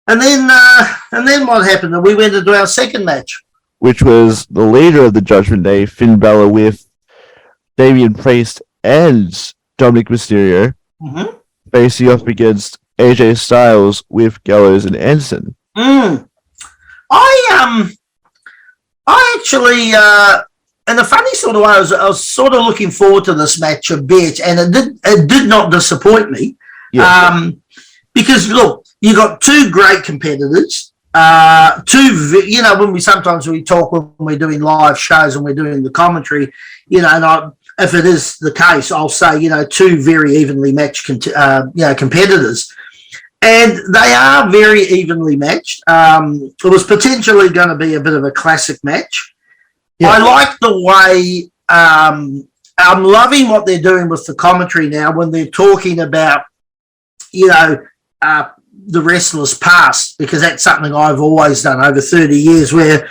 And then what happened? And we went into our second match, which was the leader of the Judgment Day, Finn Balor, with Damian Priest and Dominic Mysterio, facing off against AJ Styles with Gallows and Anderson. I actually, in a funny sort of way, I was sort of looking forward to this match a bit, and it did not disappoint me. Yeah. Because look, you got two great competitors. When we talk when we're doing live shows and we're doing the commentary, and if it is the case, I'll say, two very evenly matched, competitors. And they are very evenly matched. It was potentially going to be a bit of a classic match. Yeah. I like the way I'm loving what they're doing with the commentary now when they're talking about, the wrestlers past, because that's something I've always done over 30 years where,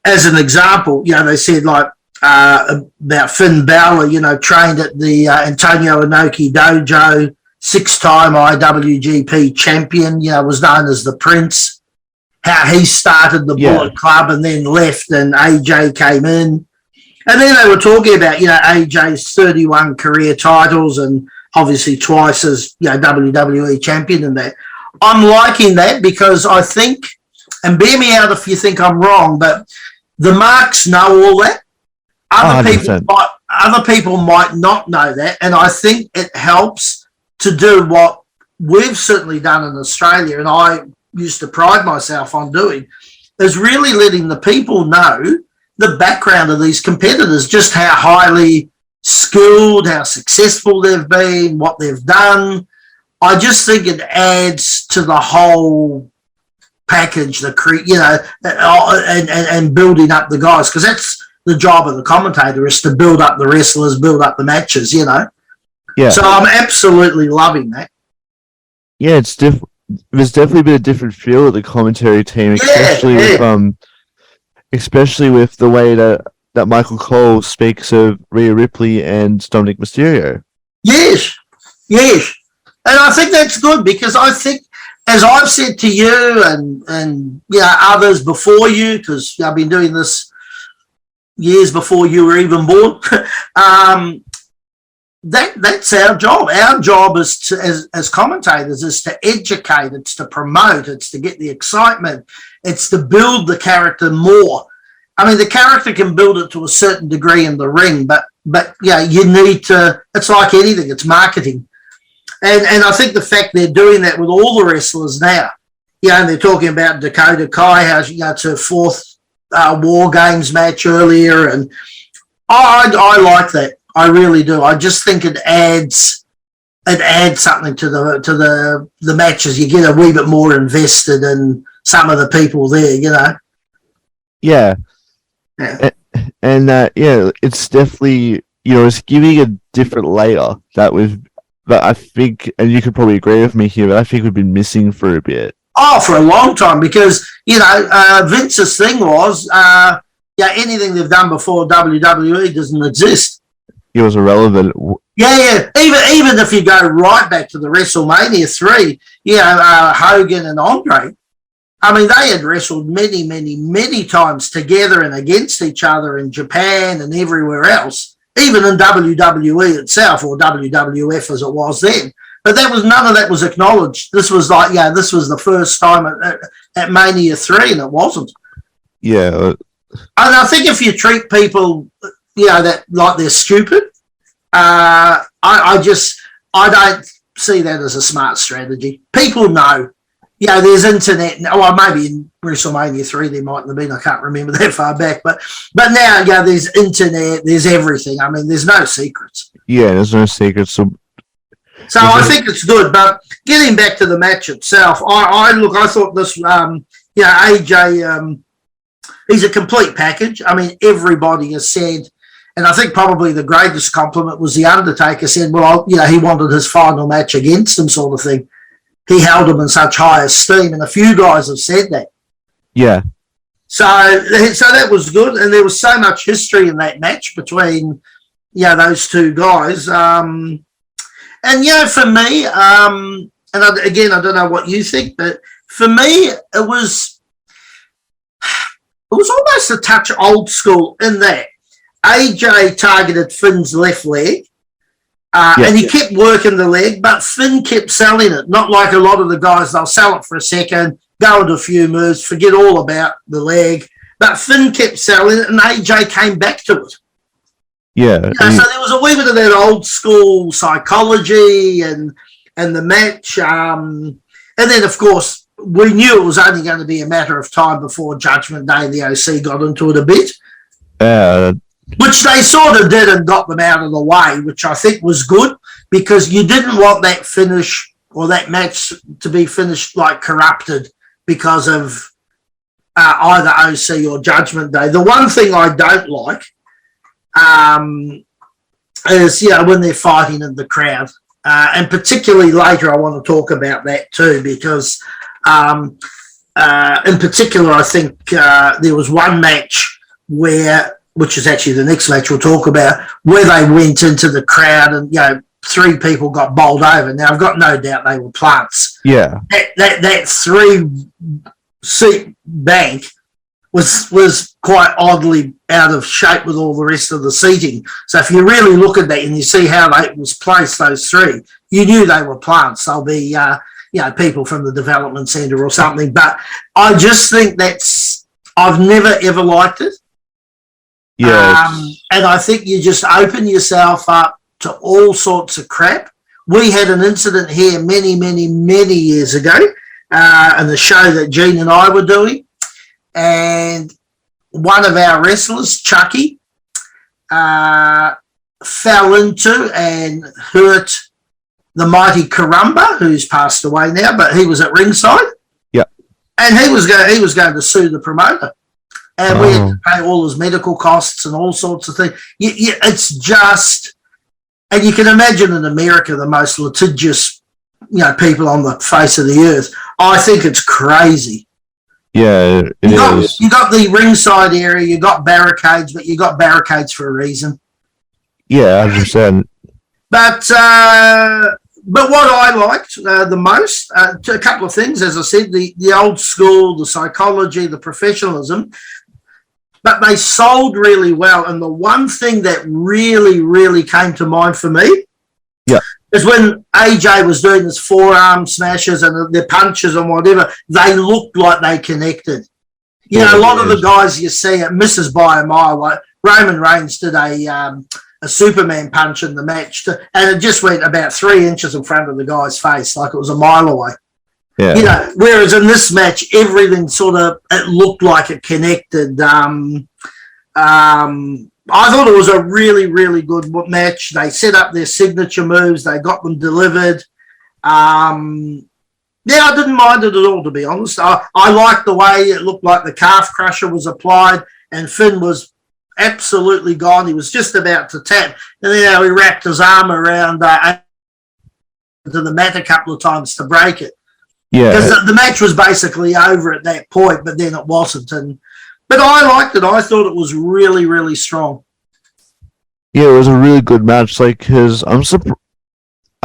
as an example, they said like about Finn Balor, trained at the Antonio Inoki dojo, 6-time IWGP champion, was known as the Prince, how he started the Bullet Club and then left and AJ came in. And then they were talking about, AJ's 31 career titles and obviously twice as, WWE champion and that. I'm liking that because I think, and bear me out if you think I'm wrong, but the marks know all that. Other people might not know that, and I think it helps to do what we've certainly done in Australia, and I used to pride myself on doing, is really letting the people know the background of these competitors, just how highly skilled, how successful they've been, what they've done. I just think it adds to the whole package, and building up the guys, because that's the job of the commentator, is to build up the wrestlers, build up the matches, Yeah. So I'm absolutely loving that. Yeah, there's definitely been a different feel of the commentary team, especially with the way that Michael Cole speaks of Rhea Ripley and Dominic Mysterio. Yes. And I think that's good because I think, as I've said to you and others before you, because I've been doing this years before you were even born, that's our job. Our job is to, as commentators, is to educate, it's to promote, it's to get the excitement, it's to build the character more. I mean, the character can build it to a certain degree in the ring, but you need to, it's like anything, it's marketing. And I think the fact they're doing that with all the wrestlers now, and they're talking about Dakota Kai, how it's her fourth WarGames match earlier, and I like that. I really do. I just think it adds something to the matches. You get a wee bit more invested in some of the people there, Yeah. And it's definitely, it's giving a different layer that I think, and you could probably agree with me here, but I think we've been missing for a bit. Oh, for a long time, because, Vince's thing was, anything they've done before WWE doesn't exist. It was irrelevant. Yeah. Even if you go right back to the WrestleMania 3, Hogan and Andre, I mean, they had wrestled many, many, many times together and against each other in Japan and everywhere else, even in WWE itself, or WWF as it was then. But none of that was acknowledged. This was like, this was the first time at Mania 3, and it wasn't. Yeah. And I think if you treat people, that like they're stupid, I don't see that as a smart strategy. People know. There's internet. Well, maybe in WrestleMania 3 there mightn't have been. I can't remember that far back. But now, there's internet. There's everything. I mean, there's no secrets. Yeah, there's no secrets. So I think it's good. But getting back to the match itself, I thought this, AJ, he's a complete package. I mean, everybody has said, and I think probably the greatest compliment was The Undertaker said, well, he wanted his final match against him, sort of thing. He held him in such high esteem, and a few guys have said that. Yeah. So that was good, and there was so much history in that match between, those two guys. And for me, I don't know what you think, but for me, it was almost a touch old school in that AJ targeted Finn's left leg, and he kept working the leg, but Finn kept selling it. Not like a lot of the guys, they'll sell it for a second, go into a few moves, forget all about the leg. But Finn kept selling it, and AJ came back to it. Yeah. So there was a wee bit of that old school psychology and the match. And then, of course, we knew it was only going to be a matter of time before Judgment Day. The OC got into it a bit. Which they sort of did and got them out of the way, which I think was good, because you didn't want that finish or that match to be finished like corrupted because of either OC or Judgment Day. The one thing I don't like is, when they're fighting in the crowd. And particularly later, I want to talk about that too, because in particular, I think there was one match which is actually the next match we'll talk about, where they went into the crowd and, 3 people got bowled over. Now, I've got no doubt they were plants. Yeah. That 3-seat bank was quite oddly out of shape with all the rest of the seating. So if you really look at that and you see how they was placed, those 3, you knew they were plants. They'll be, people from the development centre or something. But I just think I've never, ever liked it. Yeah. And I think you just open yourself up to all sorts of crap. We had an incident here many, many, many years ago in the show that Gene and I were doing. And one of our wrestlers, Chucky, fell into and hurt the mighty Karumba, who's passed away now, but he was at ringside. Yeah. And he was going to sue the promoter. And we had to pay all his medical costs and all sorts of things. It's just, and you can imagine in America, the most litigious, people on the face of the earth. I think it's crazy. Yeah, you got the ringside area, you got barricades, but you got barricades for a reason. Yeah, 100%. But what I liked the most, a couple of things, as I said, the old school, the psychology, the professionalism, but they sold really well. And the one thing that really, really came to mind for me is when AJ was doing his forearm smashes and the punches and whatever, they looked like they connected. A lot of the guys you see, it misses by a mile. Like Roman Reigns did a Superman punch in the match, and it just went about 3 inches in front of the guy's face, like it was a mile away. Yeah. Whereas in this match, everything it looked like it connected. I thought it was a really, really good match. They set up their signature moves. They got them delivered. I didn't mind it at all, to be honest. I liked the way it looked like the calf crusher was applied, and Finn was absolutely gone. He was just about to tap, and then he wrapped his arm around to the mat a couple of times to break it. Yeah, because the match was basically over at that point, but then it wasn't. But I liked it. I thought it was really, really strong. Yeah, it was a really good match. Because I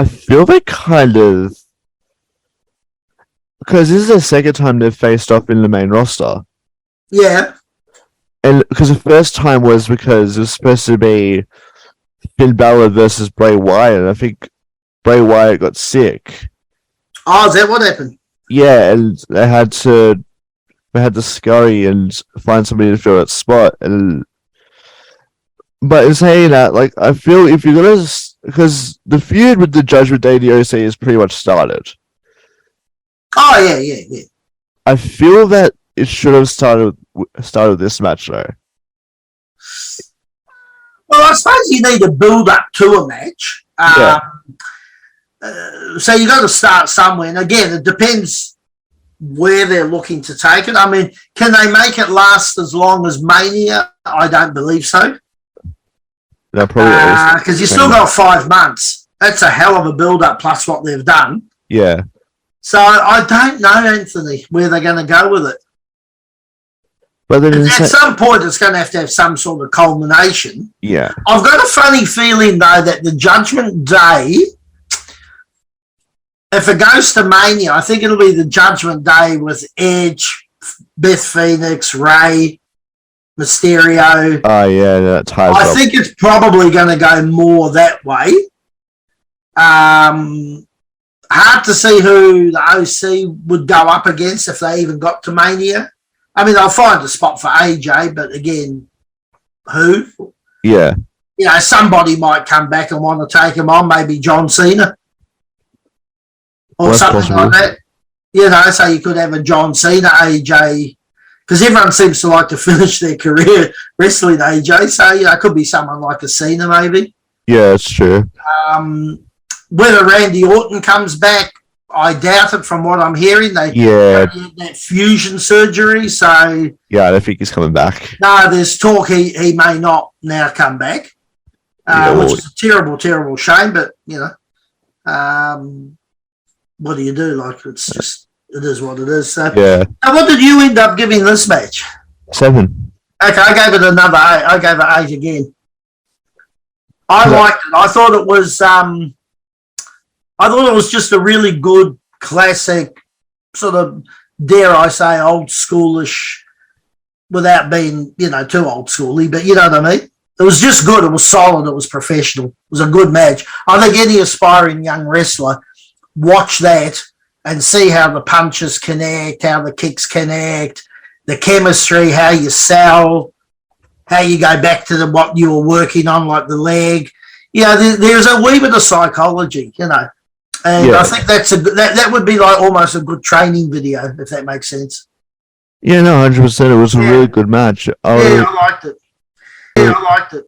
feel they kind of, because this is the second time they've faced off in the main roster. Yeah. And because the first time was because it was supposed to be Finn Balor versus Bray Wyatt, and I think Bray Wyatt got sick. Oh, is that what happened? Yeah, and they had to scurry and find somebody to fill that spot. But in saying that, I feel if you're gonna, because the feud with the Judgment Day, the OC is pretty much started. Oh yeah. I feel that it should have started this match though. Well, I suppose you need to build up to a match. So you got to start somewhere. And again, it depends where they're looking to take it. I mean, can they make it last as long as Mania? I don't believe so. No, probably because you still got 5 months. That's a hell of a build-up plus what they've done. Yeah. So I don't know, Anthony, where they're going to go with it. But then at some point, it's going to have some sort of culmination. Yeah. I've got a funny feeling, though, that the Judgment Day if it goes to Mania, I think it'll be the Judgment Day with Edge, Beth Phoenix, Ray, Mysterio. Oh yeah, that ties I up. think it's probably going to go more that way. Hard to see who the OC would go up against if they even got to Mania. I mean, they'll find a spot for AJ, but again, who? Yeah. You know, somebody might come back and want to take him on, maybe John Cena or something like that. You know, so you could have a John Cena, AJ, because everyone seems to like to finish their career wrestling AJ, so, you know, it could be someone like a Cena maybe. Yeah, that's true. Whether Randy Orton comes back, I doubt it from what I'm hearing. They had that fusion surgery, so... Yeah, I don't think he's coming back. No, there's talk he may not now come back, which is a terrible, terrible shame, but, you know, what do you do? Like, it's just, it is what it is. So, yeah. Now, what did you end up giving this match? 7. Okay, I gave it another 8. I gave it 8 again. I liked it. I thought it was just a really good, classic, sort of, dare I say, old schoolish, without being, you know, too old schooly, but you know what I mean? It was just good. It was solid. It was professional. It was a good match. I think any aspiring young wrestler, watch that and see how the punches connect, how the kicks connect, the chemistry, how you sell, how you go back to what you were working on, like the leg. You know, there's a wee bit of psychology, you know. And I think that would be like almost a good training video, if that makes sense. Yeah, no, 100%. It was a really good match. I liked it. Yeah, I liked it.